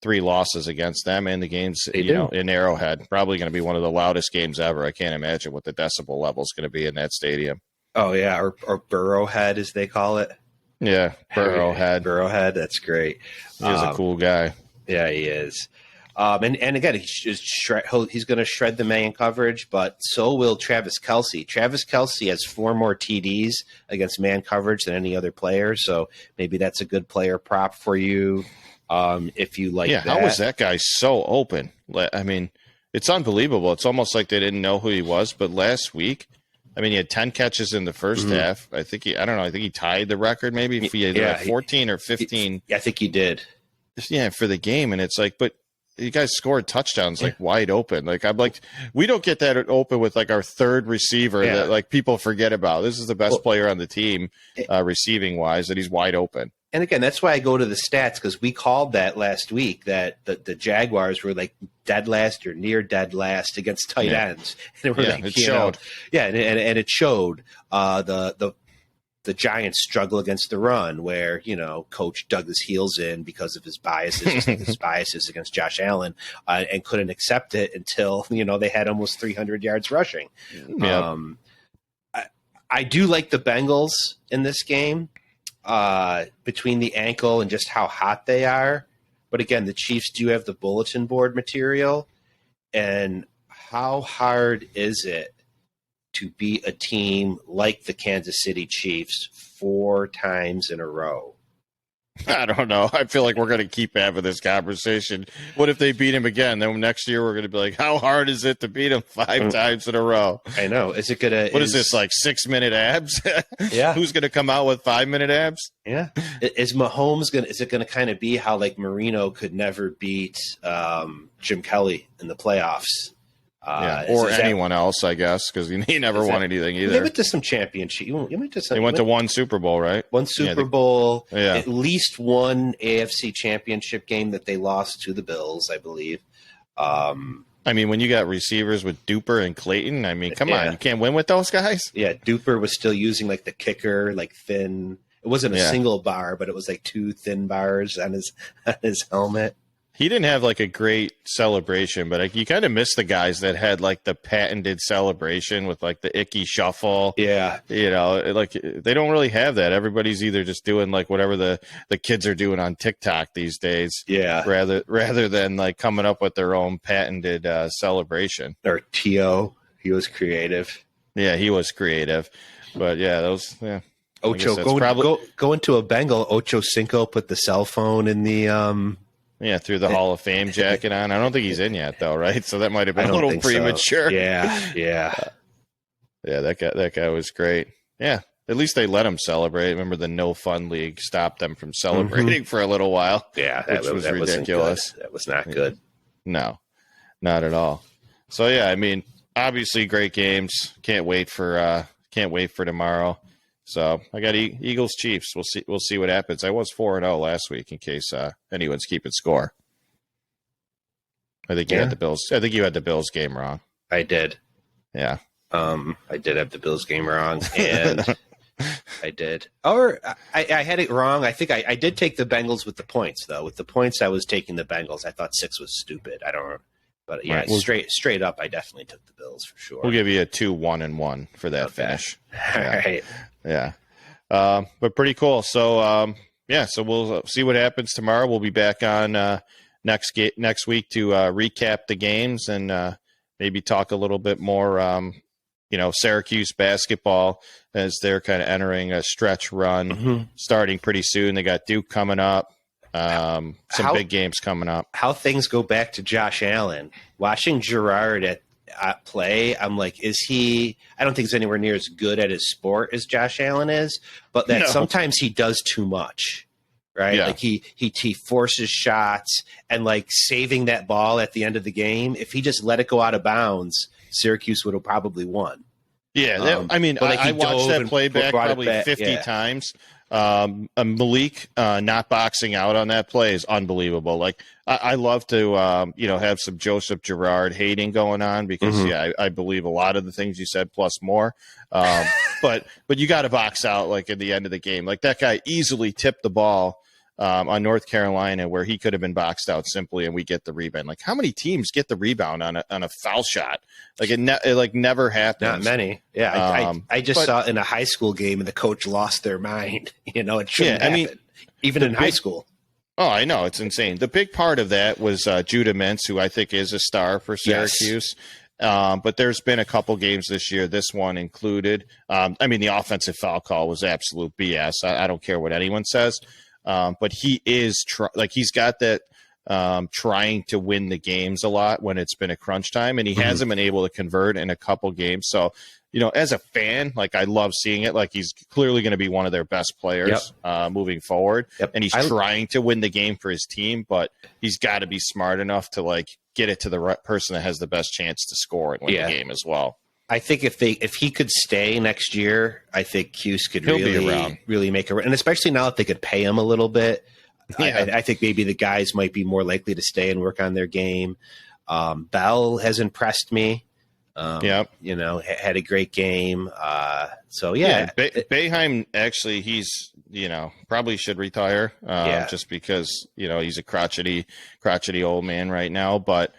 losses against them and the games, in Arrowhead. Probably going to be one of the loudest games ever. I can't imagine what the decibel level is going to be in that stadium. Oh, yeah, or Burrowhead, as they call it. Yeah, Burrowhead. Burrowhead, that's great. He's a cool guy. Yeah, he is. And again, he's going to shred the man coverage, but so will Travis Kelce. Travis Kelce has 4 more TDs against man coverage than any other player, so maybe that's a good player prop for you if you like that. Yeah, how was that guy so open? I mean, it's unbelievable. It's almost like they didn't know who he was, but last week, he had 10 catches in the first half. I think I think he tied the record maybe if he had 14 or 15. I think he did. Yeah, for the game, and it's like, but you guys scored touchdowns wide open. We don't get that open with our third receiver that people forget about. This is the best player on the team, receiving wise, that he's wide open. And again, that's why I go to the stats, because we called that last week that the Jaguars were dead last or near dead last against tight ends. And it showed. And it showed. The Giants struggle against the run, where Coach dug his heels in because of his biases against Josh Allen, and couldn't accept it until they had almost 300 yards rushing. Yeah. I do like the Bengals in this game, between the ankle and just how hot they are. But again, the Chiefs do have the bulletin board material, and how hard is it to beat a team like the Kansas City Chiefs 4 times in a row? I don't know. I feel like we're going to keep having this conversation. What if they beat him again? Then next year we're going to be like, how hard is it to beat him 5 times in a row? I know. Is it going to? What is this, 6-minute abs? Yeah. Who's going to come out with 5-minute abs? Yeah. Is Mahomes going? Is it going to kind of be how Marino could never beat Jim Kelly in the playoffs? Or anyone else, I guess, because he never won anything either. They went to some championship. They went to one Super Bowl, right? One Super Bowl. Yeah. At least one AFC championship game that they lost to the Bills, I believe. When you got receivers with Duper and Clayton, come on, you can't win with those guys. Yeah, Duper was still using the kicker, thin. It wasn't a single bar, but it was 2 thin bars on his helmet. He didn't have a great celebration, but you kind of miss the guys that had the patented celebration with the icky shuffle. Yeah. They don't really have that. Everybody's either just doing whatever the kids are doing on TikTok these days. Yeah. Rather than coming up with their own patented celebration. Or T.O. He was creative. Yeah, he was creative. But Ocho, go into a Bengal. Ocho Cinco put the cell phone in the threw the Hall of Fame jacket on. I don't think he's in yet, though, right? So that might have been a little premature. So. Yeah. That guy was great. Yeah, at least they let him celebrate. Remember, the No Fun League stopped them from celebrating for a little while. Yeah, which was ridiculous. That was not good. No, not at all. So obviously great games. Can't wait for tomorrow. So I got Eagles Chiefs. We'll see what happens. I was 4-0 last week, in case anyone's keeping score. I think you had the Bills. I think you had the Bills game wrong. I did. Yeah. I did have the Bills game wrong, and I did. Or I had it wrong. I think I did take the Bengals with the points, though. With the points, I was taking the Bengals. I thought 6 was stupid. I don't know. But yeah, right. straight up, I definitely took the Bills for sure. We'll give you a 2-1-1 for that finish. All right. Yeah. But pretty cool. So, so we'll see what happens tomorrow. We'll be back on next week to recap the games and maybe talk a little bit more, Syracuse basketball, as they're kind of entering a stretch run starting pretty soon. They got Duke coming up. Some big games coming up. How things go back to Josh Allen. Watching Gerard at play, I'm like, is he? I don't think he's anywhere near as good at his sport as Josh Allen is, but that sometimes he does too much, right? Yeah. He forces shots and saving that ball at the end of the game. If he just let it go out of bounds, Syracuse would have probably won. Yeah, I watched that play back probably 50 times. Malik not boxing out on that play is unbelievable. Like I love to have some Joseph Girard hating going on because I believe a lot of the things you said plus more. But you got to box out like at the end of the game. Like that guy easily tipped the ball on North Carolina where he could have been boxed out simply and we get the rebound. Like how many teams get the rebound on a foul shot? Like it never happens. Not many. Yeah. I just saw it in a high school game and the coach lost their mind. It shouldn't happen. Even in high school. Oh, I know. It's insane. The big part of that was Judah Mintz, who I think is a star for Syracuse. Yes. But there's been a couple games this year, this one included. The offensive foul call was absolute BS. I don't care what anyone says. But he is he's got that trying to win the games a lot when it's been a crunch time, and he hasn't been able to convert in a couple games. So, as a fan, like I love seeing it. Like he's clearly going to be one of their best players moving forward, and he's trying to win the game for his team. But he's got to be smart enough to get it to the right person that has the best chance to score and win the game as well. I think if he could stay next year, I think Cuse could really make a run, and especially now that they could pay him a little bit. Yeah. I think maybe the guys might be more likely to stay and work on their game. Bell has impressed me. Had a great game. Boeheim actually, he's probably should retire just because he's a crotchety old man right now. But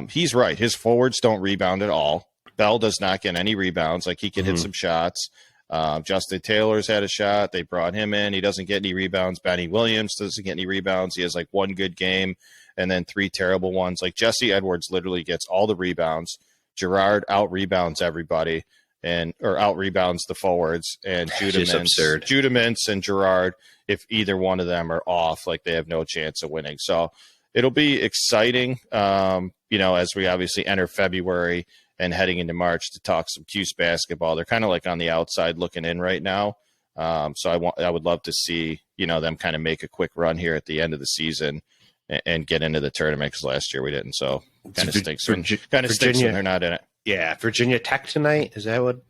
he's right. His forwards don't rebound at all. Bell does not get any rebounds. Like he can hit some shots. Justin Taylor's had a shot. They brought him in. He doesn't get any rebounds. Benny Williams doesn't get any rebounds. He has one good game and then 3 terrible ones. Like Jesse Edwards literally gets all the rebounds. Girard out rebounds everybody or out rebounds the forwards. And Judah Mintz and Girard, if either one of them are off, they have no chance of winning. So it'll be exciting, as we obviously enter February and heading into March to talk some Cuse basketball. They're kind of on the outside looking in right now. So I would love to see, them kind of make a quick run here at the end of the season and get into the tournament because last year we didn't. So kind of stinks when they're not in it. Yeah. Virginia Tech tonight. Is that what?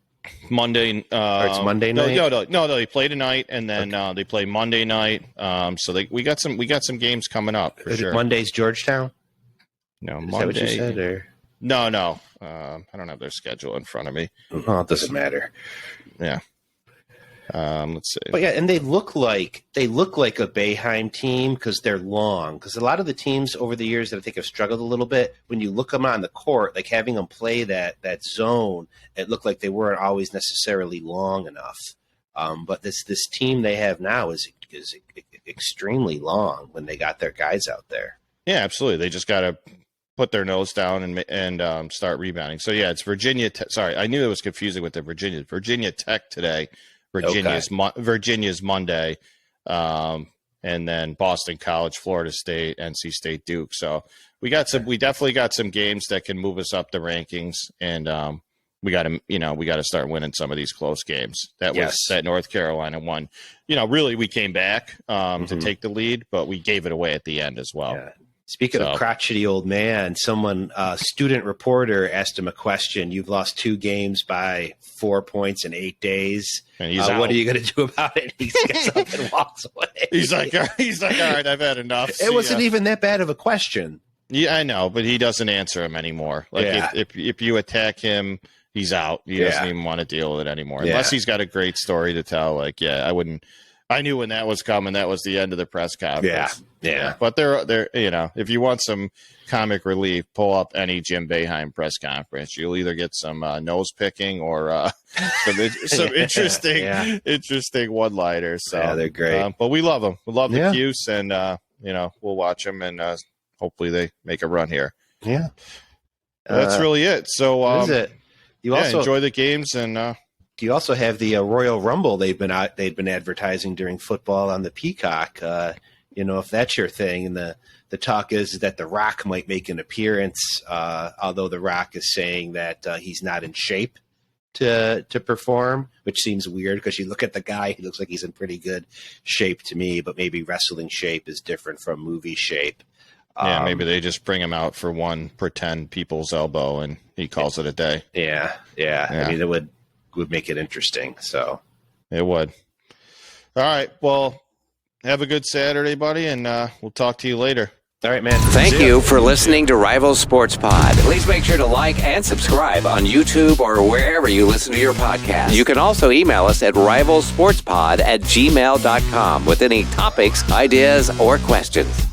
Monday. Or it's Monday night? No, they play tonight and then they play Monday night. So we got some games coming up for sure. Monday's Georgetown? No, Monday. Is that what you said? Or? No. I don't have their schedule in front of me. Oh, it doesn't matter. Yeah. Let's see. But yeah, and they look like a Boeheim team because they're long. Because a lot of the teams over the years that I think have struggled a little bit, when you look them on the court, having them play that zone, it looked like they weren't always necessarily long enough. But this team they have now is extremely long when they got their guys out there. Yeah, absolutely. They just got to put their nose down and start rebounding. So yeah, it's Virginia. Sorry, I knew it was confusing with the Virginia Tech today. Virginia's Monday, and then Boston College, Florida State, NC State, Duke. So we definitely got some games that can move us up the rankings, and we got to start winning some of these close games. That North Carolina one. Really we came back to take the lead, but we gave it away at the end as well. Yeah. Speaking of crotchety old man, student reporter asked him a question. You've lost 2 games by 4 points in 8 days. And what are you going to do about it? He gets up and walks away. He's like, all right, I've had enough. It wasn't even that bad of a question. Yeah, I know, but he doesn't answer him anymore. If you attack him, he's out. He doesn't even want to deal with it anymore. Unless he's got a great story to tell. I wouldn't. I knew when that was coming, that was the end of the press conference. Yeah. But they're if you want some comic relief, pull up any Jim Boeheim press conference. You'll either get some nose picking or some interesting one-liners. So they're great. But we love them. We love the Cuse, and we'll watch them, and hopefully they make a run here. Yeah, that's really it. So that is it. You also enjoy the games and. You also have the Royal Rumble they've been advertising during football on the Peacock. If that's your thing, and the talk is that The Rock might make an appearance, although The Rock is saying that he's not in shape to perform, which seems weird because you look at the guy, he looks like he's in pretty good shape to me, but maybe wrestling shape is different from movie shape. Yeah, maybe they just bring him out for one pretend people's elbow and he calls it a day. Yeah. I mean, it would make it interesting. So it would. All right. Well, have a good Saturday, buddy, and we'll talk to you later. All right, man. Thank you for listening to Rival Sports Pod. Please make sure to like and subscribe on YouTube or wherever you listen to your podcast. You can also email us at rivalsportspod@gmail.com with any topics, ideas, or questions.